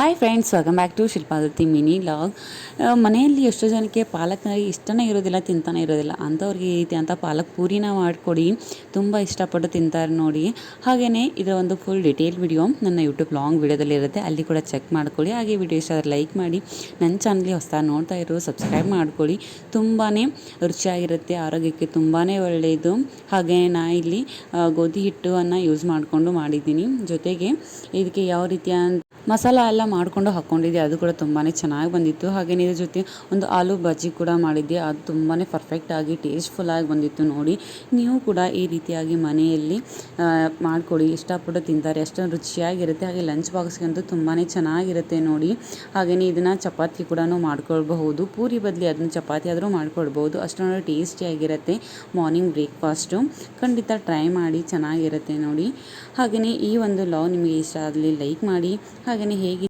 Hi friends, welcome back to ಶಿಲ್ಪಾದತ್ತಿ mini vlog. ಮನೆಯಲ್ಲಿ ಎಷ್ಟೋ ಜನಕ್ಕೆ ಪಾಲಕ್ ಇಷ್ಟನೇ ಇರೋದಿಲ್ಲ, ತಿಂತಾನೆ ಇರೋದಿಲ್ಲ. ಅಂಥವ್ರಿಗೆ ಈ ರೀತಿ ಅಂತ ಪಾಲಕ್ ಪೂರಿನ ಮಾಡಿಕೊಡಿ, ತುಂಬ ಇಷ್ಟಪಟ್ಟು ತಿಂತಾರೆ ನೋಡಿ. ಹಾಗೆಯೇ ಇದರ ಒಂದು ಫುಲ್ ಡಿಟೇಲ್ ವಿಡಿಯೋ ನನ್ನ ಯೂಟ್ಯೂಬ್ ಲಾಂಗ್ ವಿಡಿಯೋದಲ್ಲಿ ಇರುತ್ತೆ, ಅಲ್ಲಿ ಕೂಡ ಚೆಕ್ ಮಾಡ್ಕೊಳ್ಳಿ. ಹಾಗೆ ವಿಡಿಯೋ ಇಷ್ಟ ಆದರೆ ಲೈಕ್ ಮಾಡಿ, ನನ್ನ ಚಾನಲ್ಗೆ ಹೊಸದಾಗಿ ನೋಡ್ತಾ ಇರೋ ಸಬ್ಸ್ಕ್ರೈಬ್ ಮಾಡ್ಕೊಳ್ಳಿ. ತುಂಬಾ ರುಚಿಯಾಗಿರುತ್ತೆ, ಆರೋಗ್ಯಕ್ಕೆ ತುಂಬಾ ಒಳ್ಳೆಯದು. ಹಾಗೆ ನಾನು ಇಲ್ಲಿ ಗೋಧಿ ಹಿಟ್ಟನ್ನು ಯೂಸ್ ಮಾಡಿಕೊಂಡು ಮಾಡಿದ್ದೀನಿ. ಜೊತೆಗೆ ಇದಕ್ಕೆ ಯಾವ ರೀತಿಯ ಮಸಾಲ ಎಲ್ಲ ಮಾಡಿಕೊಂಡು ಹಾಕ್ಕೊಂಡಿದ್ದೆ, ಅದು ಕೂಡ ತುಂಬಾ ಚೆನ್ನಾಗಿ ಬಂದಿತ್ತು. ಹಾಗೆಯೇ ಇದ್ರ ಜೊತೆ ಒಂದು ಆಲೂ ಬಜ್ಜಿ ಕೂಡ ಮಾಡಿದ್ದೆ, ಅದು ತುಂಬಾ ಪರ್ಫೆಕ್ಟಾಗಿ ಟೇಸ್ಟ್ಫುಲ್ಲಾಗಿ ಬಂದಿತ್ತು ನೋಡಿ. ನೀವು ಕೂಡ ಈ ರೀತಿಯಾಗಿ ಮನೆಯಲ್ಲಿ ಮಾಡಿಕೊಡಿ, ಇಷ್ಟಪಟ್ಟು ತಿಂತಾರೆ, ಅಷ್ಟೊಂದು ರುಚಿಯಾಗಿರುತ್ತೆ. ಹಾಗೆ ಲಂಚ್ ಬಾಕ್ಸ್ಗಂತೂ ತುಂಬಾ ಚೆನ್ನಾಗಿರುತ್ತೆ ನೋಡಿ. ಹಾಗೆಯೇ ಇದನ್ನು ಚಪಾತಿ ಕೂಡ ಮಾಡ್ಕೊಳ್ಬಹುದು, ಪೂರಿ ಬದಲಿ ಅದನ್ನು ಚಪಾತಿ ಆದರೂ ಮಾಡ್ಕೊಳ್ಬೋದು. ಅಷ್ಟೊಂದು ಟೇಸ್ಟಿಯಾಗಿರುತ್ತೆ ಮಾರ್ನಿಂಗ್ ಬ್ರೇಕ್ಫಾಸ್ಟು. ಖಂಡಿತ ಟ್ರೈ ಮಾಡಿ, ಚೆನ್ನಾಗಿರುತ್ತೆ ನೋಡಿ. ಹಾಗೆಯೇ ಈ ಒಂದು ಲಾಗ್ ನಿಮಗೆ ಇಷ್ಟ ಆಗಲಿ ಲೈಕ್ ಮಾಡಿ. ಹಾಗೆಯೇ ಹೇಗೆ